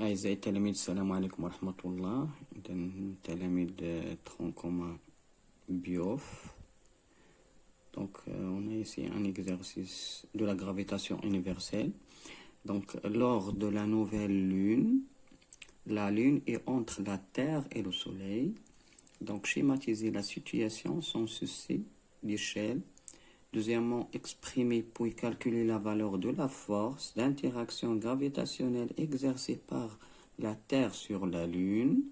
أعزائي التلاميذ السلام عليكم ورحمة الله. إذن تلاميذ tronc commun BIOF. Donc on a ici un exercice de la gravitation universelle. Donc lors de la nouvelle lune, la lune est entre la Terre et le Soleil. Donc schématiser la situation sans souci d'échelle. Deuxièmement, exprimer puis calculer la valeur de la force d'interaction gravitationnelle exercée par la Terre sur la Lune.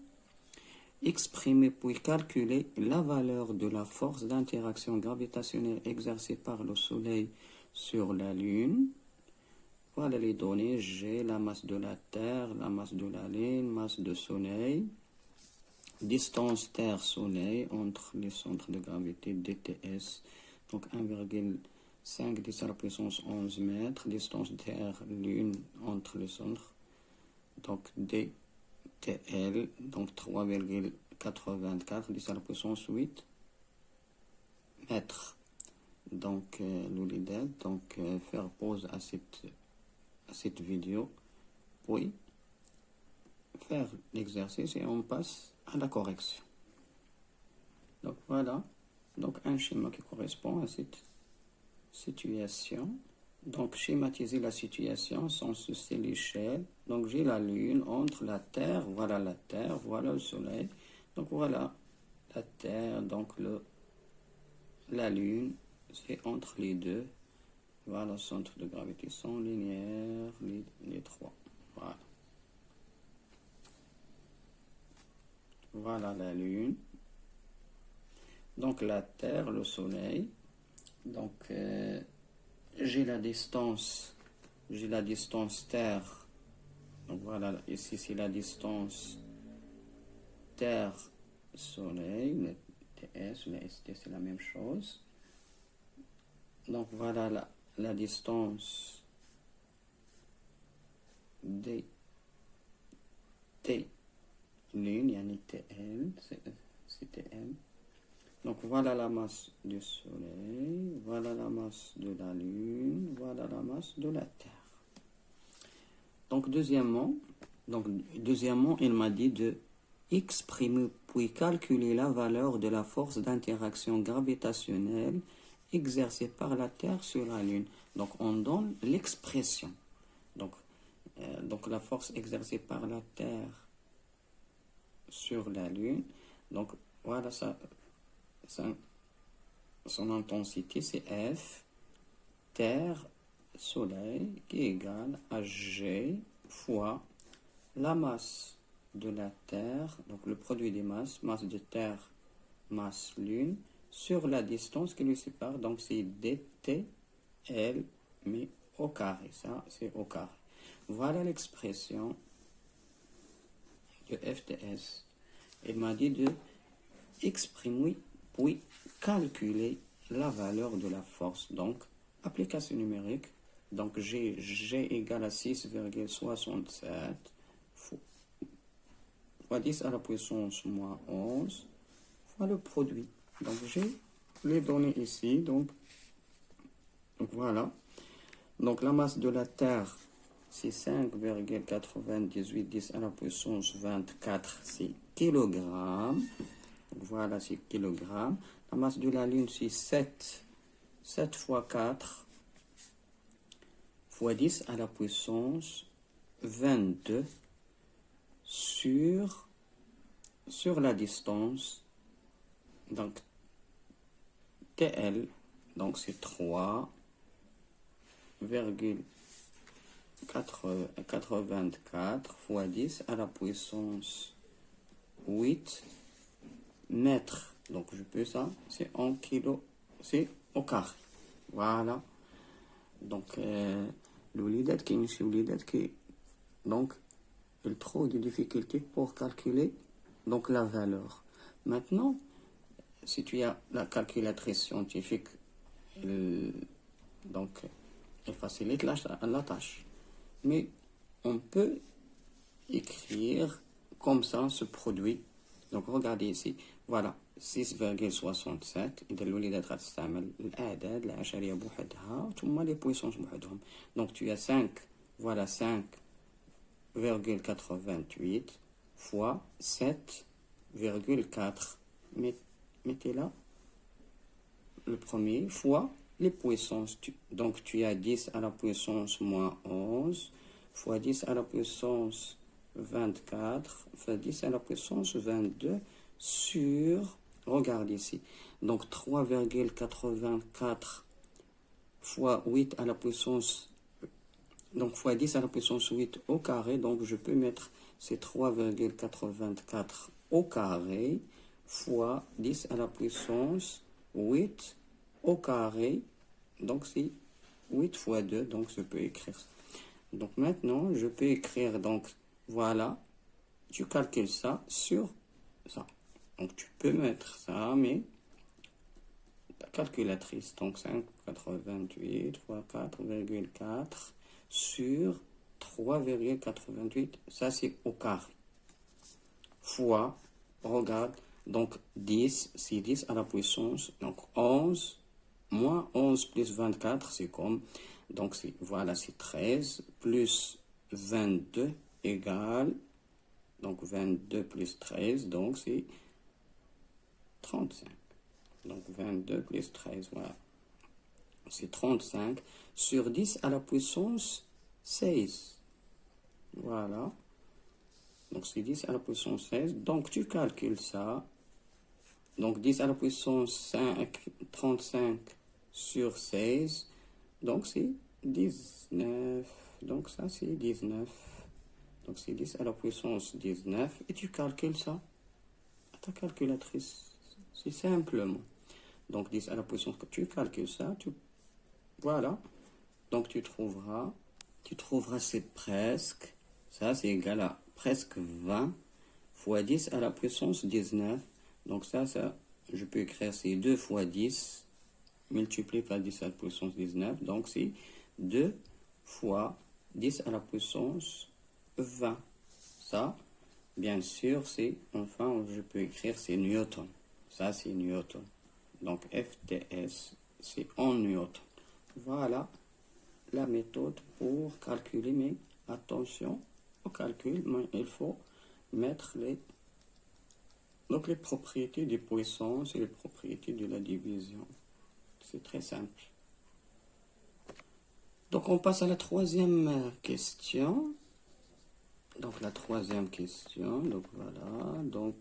Exprimer puis calculer la valeur de la force d'interaction gravitationnelle exercée par le Soleil sur la Lune. Voilà les données. J'ai la masse de la Terre, la masse de la Lune, masse de Soleil. Distance Terre-Soleil entre les centres de gravité DTS. Donc 1,5 10 à la puissance 11 mètres. Distance Terre-Lune entre les centres. Donc DTL. Donc 3,84 10 à la puissance 8 mètres. Donc l'ULIDET. Donc faire pause à cette vidéo. Puis faire l'exercice et on passe à la correction. Donc voilà. Donc un schéma qui correspond à cette situation. Donc schématiser la situation sans soucier l'échelle. Donc j'ai la Lune entre la Terre, voilà la Terre, voilà le Soleil. Donc voilà la Terre, donc la Lune, c'est entre les deux. Voilà le centre de gravité sont linéaires, les trois. Voilà. Voilà la Lune. Donc la Terre, le Soleil. Donc j'ai la distance Terre. Donc voilà, ici c'est la distance Terre-Soleil. Le TS, le ST c'est la même chose. Donc voilà la distance des T Lune, yani TL, c'est TM. Donc voilà la masse du Soleil, voilà la masse de la Lune, voilà la masse de la Terre. Donc deuxièmement, il m'a dit de exprimer puis calculer la valeur de la force d'interaction gravitationnelle exercée par la Terre sur la Lune. Donc on donne l'expression. Donc la force exercée par la Terre sur la Lune. Donc voilà ça. Son intensité, c'est F, Terre, Soleil, qui est égal à G fois la masse de la Terre, donc le produit des masses, masse de Terre, masse Lune, sur la distance qui lui sépare, donc c'est DTL, mais au carré, ça c'est au carré. Voilà l'expression de FTS. Il m'a dit de exprimer puis calculer la valeur de la force. Donc, application numérique. Donc, G égale à 6,67 fois 10 à la puissance moins 11 fois le produit. Donc, j'ai les données ici. Donc voilà. Donc, la masse de la Terre, c'est 5,98 10 à la puissance 24, c'est kilogrammes. Voilà, c'est kilogrammes. La masse de la Lune, c'est 7 fois 4 fois 10 à la puissance 22 sur la distance. Donc, TL, donc c'est 3,84 fois 10 à la puissance 8 mètres. Donc je peux ça, c'est en kilo, c'est au carré. Voilà. Donc l'ULIDET qui donc il trouve des difficultés pour calculer donc la valeur. Maintenant, si tu as la calculatrice scientifique, donc elle facilite la tâche. Mais on peut écrire comme ça ce produit. Donc regardez ici, voilà 6,67. إذا الوليدات غتستعمل الأعداد العشرية بوحدها ثم les puissances بوحدهم. Donc tu as 5, voilà 5 3,88 fois 7,4. Mettez là le premier fois les puissances. Donc, tu as 10 à la puissance moins 11 fois 10 à la puissance 24 fois 10 à la puissance 22 sur, regarde ici, donc 3,84 fois 8 à la puissance, donc fois 10 à la puissance 8 au carré, donc je peux mettre ces 3,84 au carré fois 10 à la puissance 8 au carré, donc c'est 8 fois 2, donc je peux écrire ça. Donc maintenant, je peux écrire, donc voilà, tu calcules ça sur ça. Donc tu peux mettre ça, mais ta calculatrice, donc 5,88 fois 4,4 sur 3,88, ça c'est au carré. Fois, regarde, donc 10, c'est 10 à la puissance, donc 11, moins 11 plus 24, c'est comme, donc voilà, c'est 13, plus 22 égale, donc 22 plus 13, donc c'est 35. Donc 22 plus 13, voilà. C'est 35 sur 10 à la puissance 16. Voilà. Donc c'est 10 à la puissance 16. Donc tu calcules ça. Donc 10 à la puissance 5, 35 sur 16. Donc c'est 19. Donc ça c'est 19. Donc c'est 10 à la puissance 19. Et tu calcules ça à ta calculatrice. C'est simplement. Donc 10 à la puissance, tu calcules ça. Voilà. Donc tu trouveras c'est presque. Ça c'est égal à presque 20 fois 10 à la puissance 19. Donc ça, je peux écrire c'est 2 fois 10 multiplié par 10 à la puissance 19. Donc c'est 2 fois 10 à la puissance 20. Ça, bien sûr, c'est, enfin, je peux écrire c'est Newton. Ça, c'est Newton. Donc FTS, c'est en Newton. Voilà la méthode pour calculer, mais attention au calcul, mais il faut mettre les propriétés des puissances et les propriétés de la division. C'est très simple. Donc on passe à la troisième question. Donc la troisième question, donc voilà, donc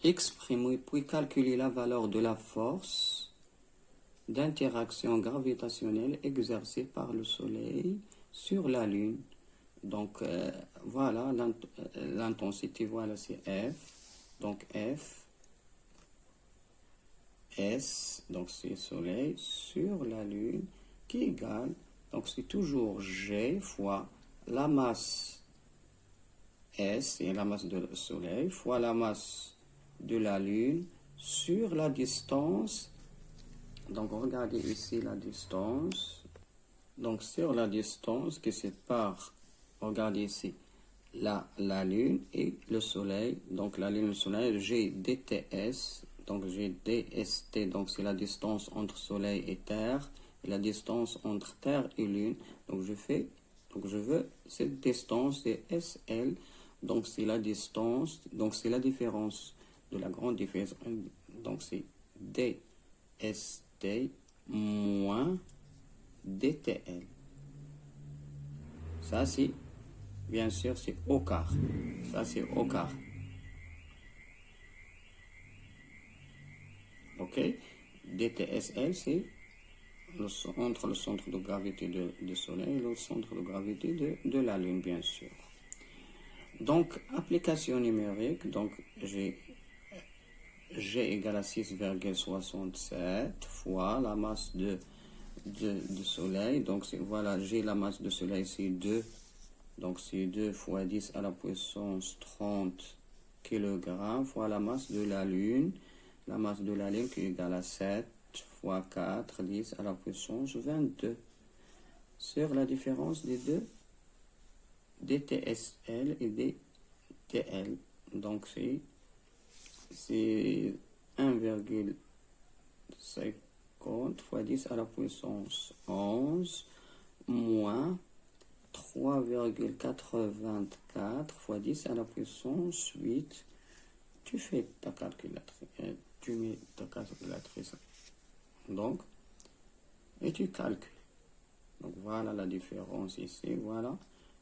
exprimer puis calculer la valeur de la force d'interaction gravitationnelle exercée par le Soleil sur la Lune. Donc voilà, l'intensité, voilà, c'est F. Donc F, S, donc c'est Soleil sur la Lune, qui est égal, donc c'est toujours G fois la masse S, et la masse du Soleil, fois la masse de la Lune sur la distance. Donc regardez ici la distance. Donc sur la distance qui sépare, regardez ici, la Lune et le Soleil. Donc la Lune et le Soleil, G dts, donc G dst, donc c'est la distance entre Soleil et Terre, et la distance entre Terre et Lune. Donc je veux cette distance, c'est SL, donc c'est la distance, donc c'est la différence de la grande différence, donc c'est dst moins dtl. Ça c'est, bien sûr, c'est au quart. Ça c'est au quart. Ok, dtsl c'est entre le centre de gravité du Soleil et le centre de gravité de la Lune, bien sûr. Donc, application numérique, donc G égale à 6,67 fois la masse du Soleil. Donc, voilà, G, la masse du Soleil, c'est 2. Donc, c'est 2 fois 10 à la puissance 30 kg fois la masse de la Lune. La masse de la Lune qui est égale à 7 fois 4, 10 à la puissance 22. Sur la différence des deux, dTSL et dTL. Donc c'est 1,50 fois 10 à la puissance 11 moins 3,424 fois 10 à la puissance 8. Tu fais ta calculatrice, tu mets ta calculatrice, donc, et tu calcules. Donc voilà la différence ici, voilà.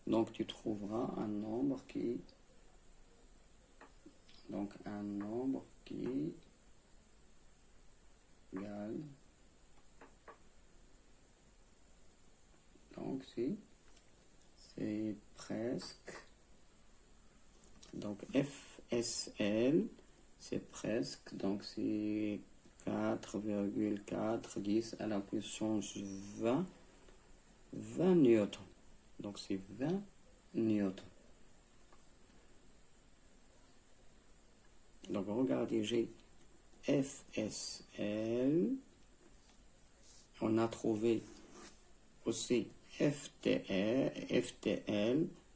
Donc tu trouveras un nombre qui, égale, donc c'est presque, donc FSL, c'est presque, donc c'est 4,410 à la puissance 20 newtons. Donc c'est 20 newtons. Donc regardez, j'ai FSL. On a trouvé aussi FTL,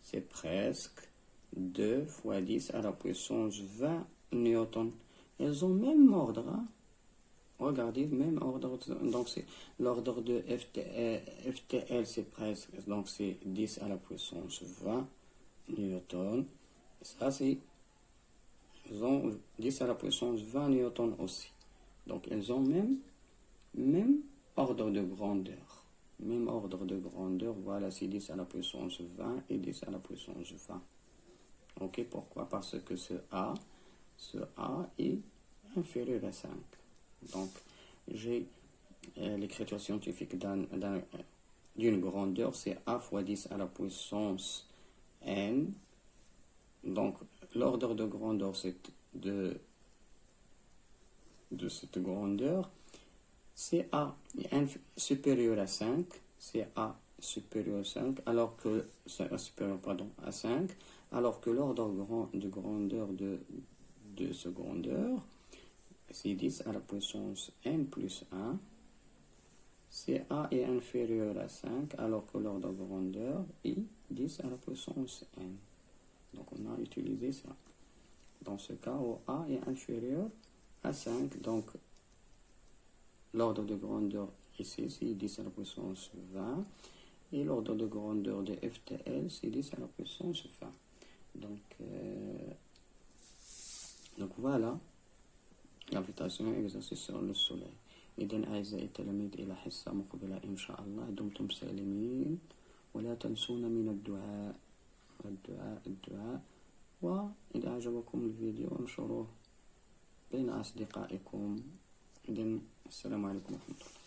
c'est presque 2 fois 10 à la puissance 20 newtons. Elles ont même ordre, hein? Regardez, même ordre. Donc c'est l'ordre de FTL, c'est presque, donc c'est 10 à la puissance 20 newtons. Ça c'est, elles ont 10 à la puissance 20 newtons aussi. Donc elles ont même ordre de grandeur. Même ordre de grandeur, voilà, c'est 10 à la puissance 20 et 10 à la puissance 20. Ok, pourquoi? Parce que ce A est inférieur à 5. Donc, j'ai l'écriture scientifique d'une grandeur, c'est A fois 10 à la puissance N. Donc, l'ordre de grandeur de cette grandeur, c'est A supérieur à 5, c'est A supérieur à 5, alors que, à 5, alors que l'ordre de grandeur de ce grandeur, c'est 10 à la puissance n plus 1, c'est A est inférieur à 5, alors que l'ordre de grandeur est 10 à la puissance n. Donc on a utilisé ça. Dans ce cas où A est inférieur à 5, donc l'ordre de grandeur ici, c'est 10 à la puissance 20, et l'ordre de grandeur de FTL, c'est 10 à la puissance 20. Donc voilà. gravitation exercice sur le soleil. إذن أعزائي التلاميذ إلى حصة مقبلة إن شاء الله. دمتم سالمين ولا تنسون من الدعاء. وإذا أعجبكم الفيديو انشروه بين أصدقائكم. إذن السلام عليكم ورحمة الله.